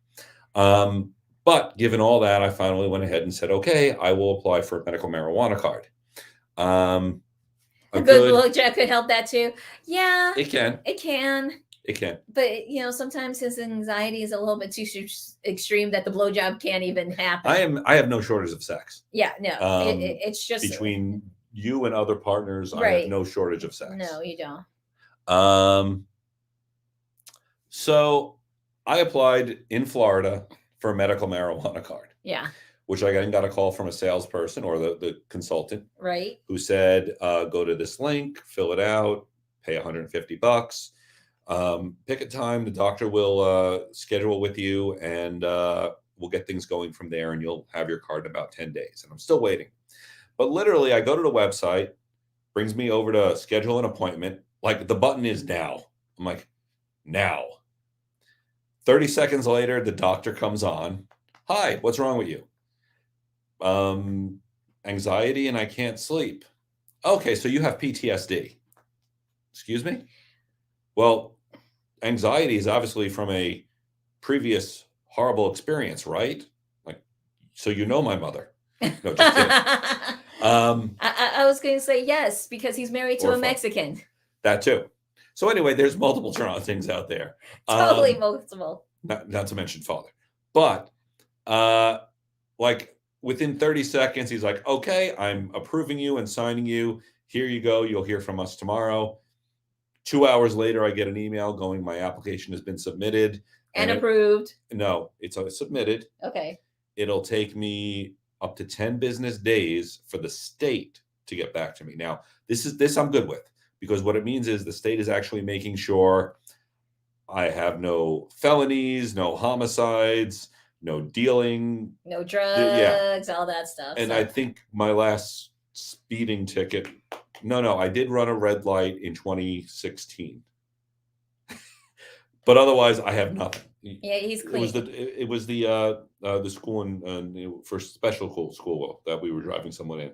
But given all that, I finally went ahead and said, okay, I will apply for a medical marijuana card. A good look, Jack, could help that too. Yeah. It can. It can. It can. But sometimes his anxiety is a little bit too extreme that the blowjob can't even happen. I have no shortage of sex. Yeah, no, it's just Between you and other partners, I have right. no shortage of sex. No, you don't. So I applied in Florida for a medical marijuana card, Yeah, which I then got a call from a salesperson or the consultant right. who said, go to this link, fill it out, pay $150. Pick a time, the doctor will schedule with you, and we'll get things going from there, and you'll have your card in about 10 days. And I'm still waiting. But literally, I go to the website, brings me over to schedule an appointment. Like, the button is now. I'm like, now. 30 seconds later, the doctor comes on. Hi, what's wrong with you? Anxiety and I can't sleep. Okay, so you have PTSD. Excuse me? Well, anxiety is obviously from a previous horrible experience, right? Like, so you know my mother. No, just kidding. I was going to say yes, because he's married to a Mexican. That too. So anyway, there's multiple things out there. Totally multiple. Not to mention father. But like within 30 seconds, he's like, okay, I'm approving you and signing you. Here you go. You'll hear from us tomorrow. 2 hours later, I get an email going, my application has been submitted. And approved. No, it's submitted. Okay. It'll take me up to 10 business days for the state to get back to me. Now, this I'm good with, because what it means is the state is actually making sure I have no felonies, no homicides, no dealing, no drugs, all that stuff. And so. I think my last speeding ticket, no, I did run a red light in 2016. But otherwise, I have nothing. Yeah, he's clean. It was the school for special school that we were driving someone in.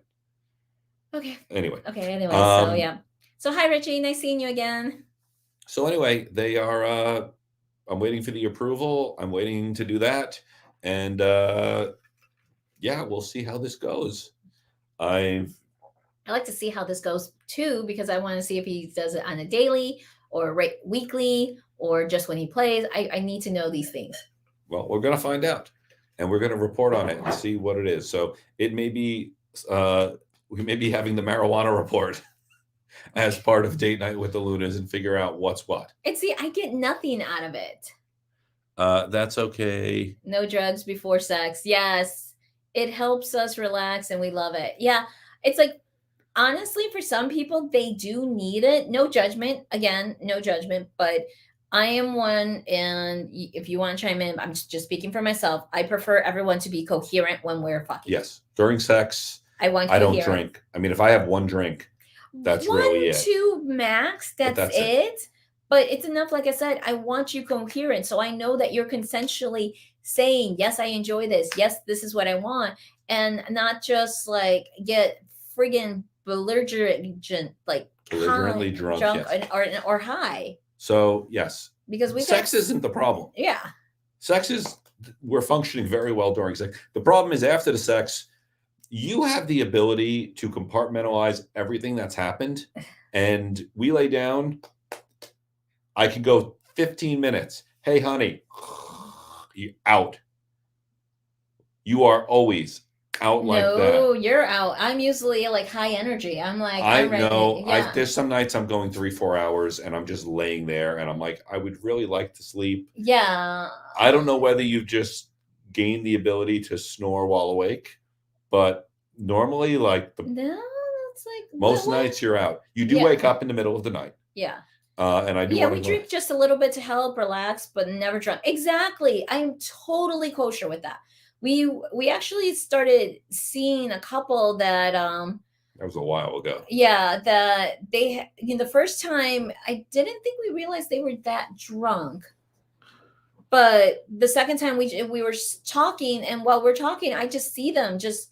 Okay. Anyway. So yeah. So hi, Richie. Nice seeing you again. So anyway, they are. I'm waiting for the approval. I'm waiting to do that, and yeah, we'll see how this goes. I like to see how this goes too, because I want to see if he does it on a daily or weekly or just when he plays. I need to know these things. Well, we're going to find out, and we're going to report on it and see what it is. So it may be we may be having the marijuana report as part of Date Night with the Lunas and figure out what's what. And see, I get nothing out of it. That's okay. No drugs before sex. Yes. It helps us relax and we love it. Yeah. It's like, honestly, for some people, they do need it. No judgment. Again, no judgment. But I am one, and if you want to chime in, I'm just speaking for myself. I prefer everyone to be coherent when we're fucking. Yes. During sex, I don't drink. I mean, if I have one drink, that's really it. 1, 2 max. That's it. But it's enough. Like I said, I want you coherent. So I know that you're consensually saying, yes, I enjoy this. Yes, this is what I want. And not just like get friggin' belligerently drunk yes. or high. So yes, because sex isn't the problem. Yeah. We're functioning very well during sex. The problem is after the sex, you have the ability to compartmentalize everything that's happened. And we lay down, I can go 15 minutes. Hey, honey, you're out. You are always out like that. No, you're out. I'm usually like high energy. I'm like, I know. Yeah. There's some nights I'm going 3-4 hours and I'm just laying there and I'm like, I would really like to sleep. Yeah. I don't know whether you've just gained the ability to snore while awake, but normally, like it's like most nights you're out. You do wake up in the middle of the night. Yeah. And I do. Yeah, we drink just a little bit to help relax, but never drunk. Exactly. I'm totally kosher with that. We actually started seeing a couple that that was a while ago. Yeah, that they the first time I didn't think we realized they were that drunk. But the second time we were talking, and while we're talking, I just see them just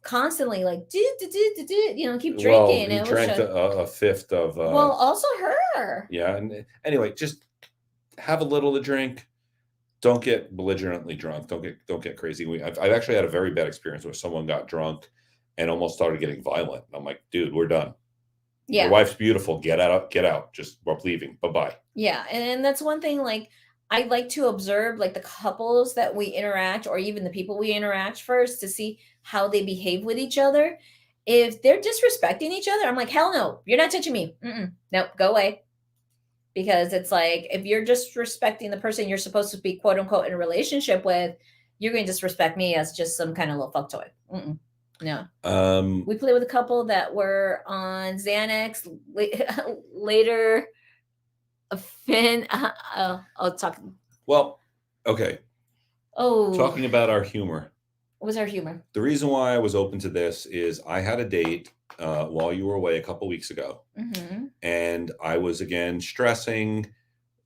constantly like keep drinking. Well, he drank a fifth of. Well, also her. Yeah, and anyway, just have a little to drink. Don't get belligerently drunk. Don't get crazy. I've actually had a very bad experience where someone got drunk and almost started getting violent. I'm like, dude, we're done. Yeah. Your wife's beautiful. Get out. Get out. Just we're leaving. Bye-bye. Yeah, and that's one thing, like, I like to observe, like, the couples that we interact or even the people we interact first to see how they behave with each other. If they're disrespecting each other, I'm like, "Hell no, you're not touching me. Mm-mm. Nope, go away." Because it's like, if you're disrespecting the person you're supposed to be, quote, unquote, "in a relationship with," you're gonna disrespect me as just some kinda little fuck toy. Mm-mm. No. We played with a couple that were on Xanax, later Finn, I'll talk. Well, okay. Oh, Talking about our humor. what was our humor? The reason why I was open to this is I had a date while you were away a couple weeks ago, and I was again stressing.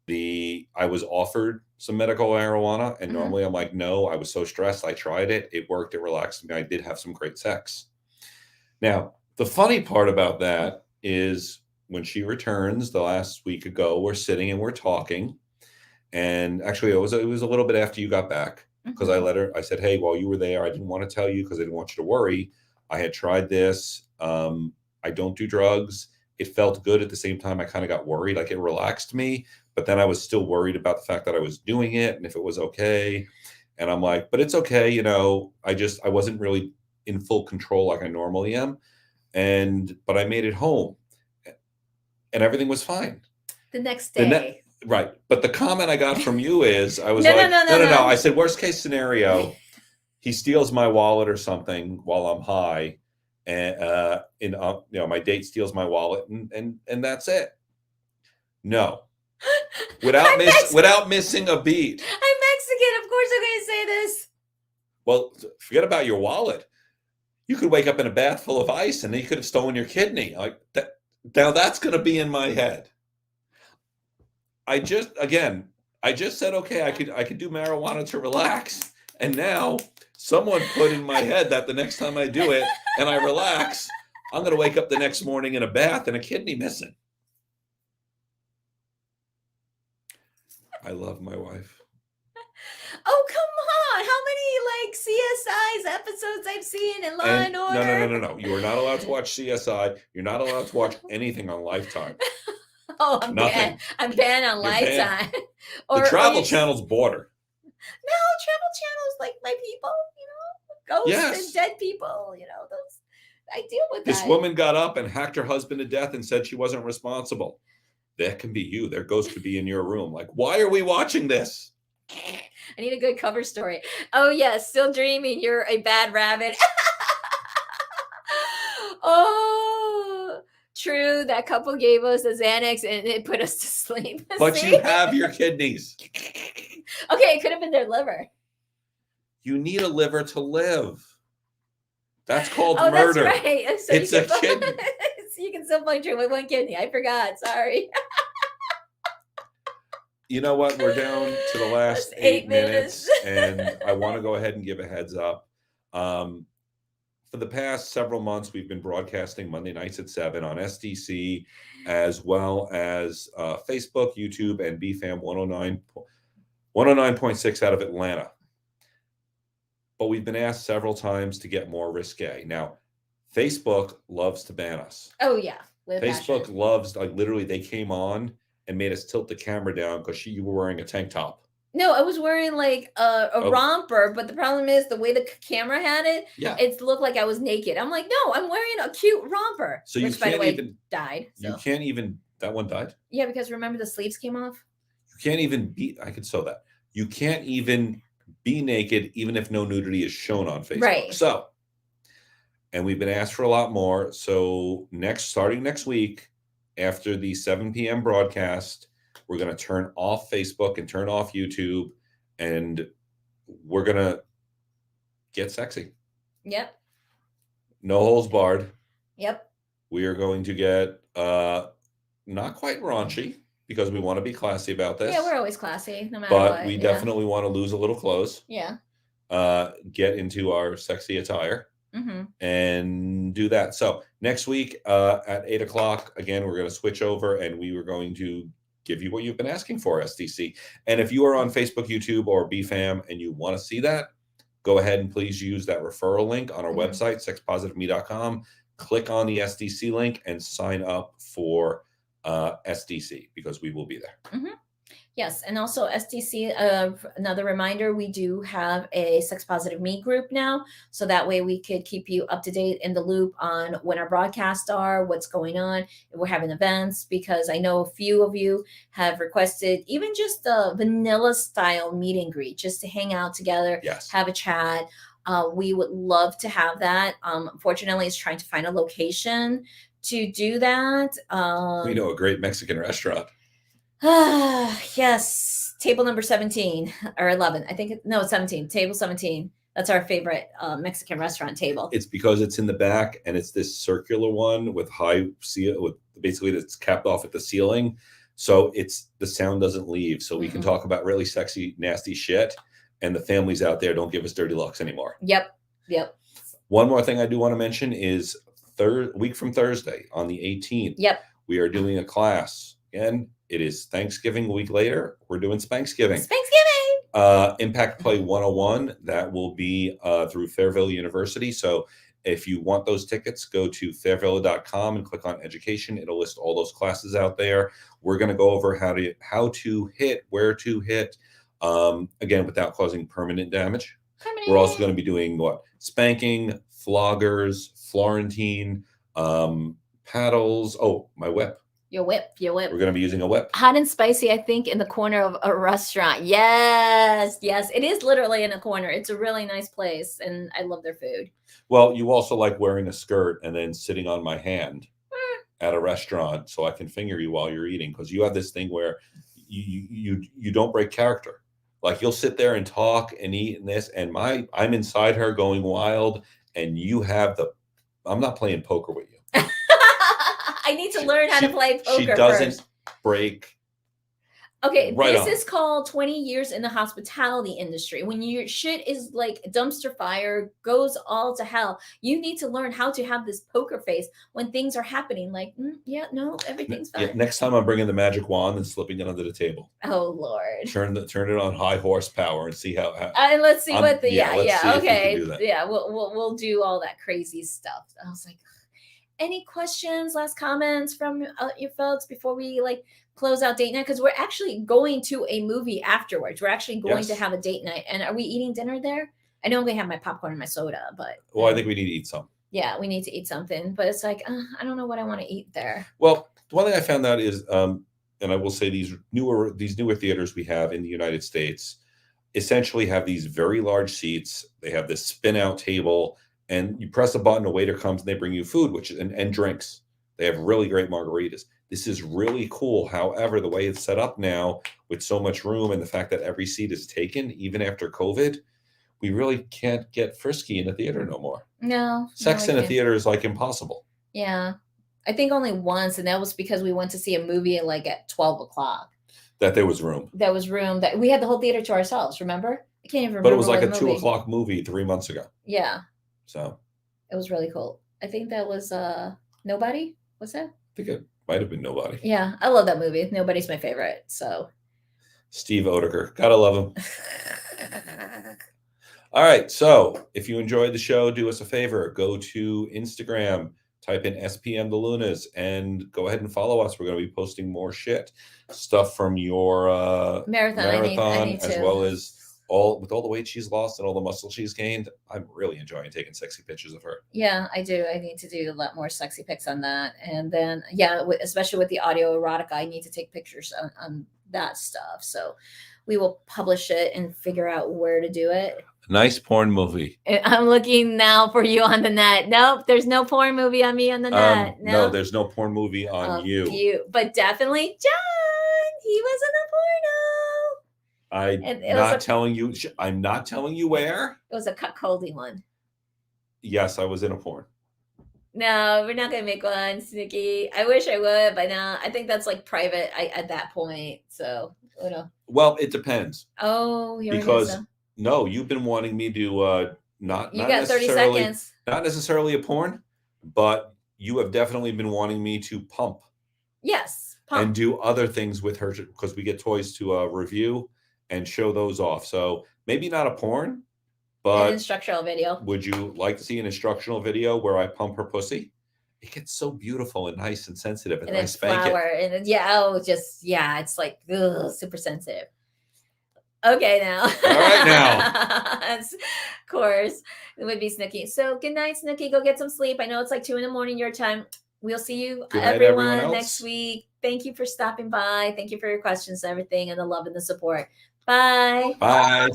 I was offered some medical marijuana, and normally I'm like, no. I was so stressed. I tried it. It worked. It relaxed me. I did have some great sex. Now, the funny part about that is when she returns the last week ago, we're sitting and we're talking. And actually, it was a little bit after you got back because I said, hey, while you were there, I didn't want to tell you because I didn't want you to worry. I had tried this. I don't do drugs. It felt good at the same time. I kind of got worried, like it relaxed me, but then I was still worried about the fact that I was doing it and if it was okay. And I'm like, but it's okay. You know, I wasn't really in full control like I normally am. But I made it home and everything was fine. The next day. Right. But the comment I got from you is I was No. I said, worst case scenario, he steals my wallet or something while I'm high. And my date steals my wallet and that's it. No. Without missing a beat. I'm Mexican. Of course I'm going to say this. Well, forget about your wallet. You could wake up in a bath full of ice and then you could have stolen your kidney. Like that. Now that's going to be in my head. I just said, okay, I could do marijuana to relax. And now someone put in my head that the next time I do it and I relax, I'm going to wake up the next morning in a bath and a kidney missing. I love my wife. Oh, come on. How many CSI's episodes I've seen in Law and Order? No. You are not allowed to watch CSI. You're not allowed to watch anything on Lifetime. Oh, I'm banned. I'm banned on Lifetime. The Travel Channel's border. No, Travel Channel's like my people, ghosts and dead people, those. I deal with that. This woman got up and hacked her husband to death and said she wasn't responsible. That can be you. Their ghost could be in your room. Like, why are we watching this? I need a good cover story. Oh, yes. Still dreaming. You're a bad rabbit. Oh, true. That couple gave us a Xanax and it put us to sleep. But you have your kidneys. Okay, it could have been their liver. You need a liver to live. That's called murder. That's right. So it's a kidney. You can still function with one kidney. I forgot. Sorry. You know what? We're down to the last 8 minutes. And I want to go ahead and give a heads up. For the past several months, we've been broadcasting Monday nights at 7 on SDC, as well as Facebook, YouTube, and BFAM 109.6 out of Atlanta. But we've been asked several times to get more risque. Now, Facebook loves to ban us. Oh, yeah. Facebook loves, like literally, they came on and made us tilt the camera down because you were wearing a tank top. No, I was wearing like a romper, but the problem is the way the camera had it, it looked like I was naked. I'm like, no, I'm wearing a cute romper. So which, by the way, died. So. You can't even, that one died? Yeah, because remember the sleeves came off? You can't even be, I could sew that. You can't even be naked, even if no nudity is shown on Facebook. Right. So, and we've been asked for a lot more. So starting next week, after the 7 p.m. broadcast, we're going to turn off Facebook and turn off YouTube, and we're going to get sexy. Yep. No holds barred. Yep. We are going to get not quite raunchy because we want to be classy about this. Yeah, we're always classy, no matter what. But we definitely want to lose a little clothes. Yeah. Get into our sexy attire. Mm-hmm. And do that. So next week at 8 o'clock, again, we're going to switch over and we were going to give you what you've been asking for, SDC. And if you are on Facebook, YouTube, or BFAM and you want to see that, go ahead and please use that referral link on our website, sexpositiveme.com. click on the SDC link and sign up for SDC because we will be there. Mm-hmm. Yes, and also STC, another reminder, we do have a sex positive me group now. So that way we could keep you up to date in the loop on when our broadcasts are, what's going on, if we're having events, because I know a few of you have requested even just the vanilla style meet and greet, just to hang out together, Yes. have a chat. We would love to have that. Unfortunately, it's trying to find a location to do that. We know a great Mexican restaurant. Yes, table number 17 or 11. I think no, 17. Table 17. That's our favorite Mexican restaurant table. It's because it's in the back and it's this circular one with high seal, with basically that's capped off at the ceiling, so it's the sound doesn't leave, so we can talk about really sexy, nasty shit, and the families out there don't give us dirty looks anymore. Yep. One more thing I do want to mention is week from Thursday on the 18th. Yep. We are doing a class. Again, it is Thanksgiving a week later. We're doing Spanksgiving. Impact Play 101. That will be through Fairville University. So if you want those tickets, go to fairville.com and click on education. It'll list all those classes out there. We're going to go over how to hit, where to hit, again, without causing permanent damage. We're also going to be doing spanking, floggers, Florentine, paddles. Oh, my whip. Your whip. We're going to be using a whip. Hot and spicy, I think, in the corner of a restaurant. Yes. It is literally in a corner. It's a really nice place, and I love their food. Well, you also like wearing a skirt and then sitting on my hand at a restaurant so I can finger you while you're eating, because you have this thing where you don't break character. Like, you'll sit there and talk and eat and this, and I'm inside her going wild, and you have I'm not playing poker with you. I need to learn how to play poker. She doesn't first. break. Okay, right this on. is called 20 years in the hospitality industry. When your shit is like dumpster fire, goes all to hell, you need to learn how to have this poker face when things are happening. Like, everything's fine. Yeah, next time I'm bringing the magic wand and slipping it under the table. Oh Lord! Turn it on high horsepower and see how. Let's see what the okay. We'll do all that crazy stuff. I was like, any questions, last comments from your folks before we close out date night? Because we're actually going to a movie afterwards. We're actually going to have a date night. And are we eating dinner there? I know I'm going to have my popcorn and my soda, but I think we need to eat some. Yeah, we need to eat something, but it's like I don't know what I want to eat there. Well, one thing I found out is, and I will say these newer theaters we have in the United States essentially have these very large seats. They have this spin out table, and you press a button, a waiter comes and they bring you food, and drinks. They have really great margaritas. This is really cool. However, the way it's set up now with so much room and the fact that every seat is taken, even after COVID, we really can't get frisky in a theater no more. No. Sex in a theater is like impossible. Yeah. I think only once, and that was because we went to see a movie at 12 o'clock. That there was room. That was room. That we had the whole theater to ourselves, remember? I can't even remember. But it was like a 2 o'clock movie 3 months ago. Yeah. So. It was really cool. I think that was Nobody. What's that? I think it might have been Nobody. Yeah. I love that movie. Nobody's my favorite. So. Steve Oedeker. Gotta love him. All right. So if you enjoyed the show, do us a favor. Go to Instagram, type in SPM the Lunas, and go ahead and follow us. We're going to be posting more stuff from your marathon I need as well as all the weight she's lost and all the muscle she's gained. I'm really enjoying taking sexy pictures of her. Yeah, I do. I need to do a lot more sexy pics on that. And then, especially with the audio erotica, I need to take pictures on that stuff. So we will publish it and figure out where to do it. Nice porn movie. I'm looking now for you on the net. Nope, there's no porn movie on me on the net. No, there's no porn movie on you. But definitely John. He was in a porno. I'm not telling you where. It was a cuckolding one. Yes, I was in a porn. No, we're not gonna make one, Snicky. I wish I would, but no, I think that's private at that point. So, Well, it depends. Oh, because no, you've been wanting me to not. You got 30 seconds. Not necessarily a porn, but you have definitely been wanting me to pump. Yes, pump. And do other things with her because we get toys to review and show those off. So maybe not a porn, but an instructional video. Would you like to see an instructional video where I pump her pussy? it gets so beautiful and nice and sensitive, and And then I it's spank it. flour, and it's like ugh, super sensitive. Okay, now. All right now. Of course, it would be Snooky. So good night, Snooky. Go get some sleep. I know it's like 2 a.m. your time. We'll see you, Good night, everyone everyone, next else. week. Thank you for stopping by. Thank you for your questions and everything, and the love and the support. Bye. Bye.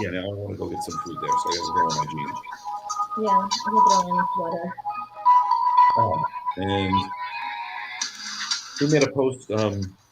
Yeah, now I want to go get some food there, so I got to go on my jeans. Yeah, I'm gonna throw on a sweater. And we made a post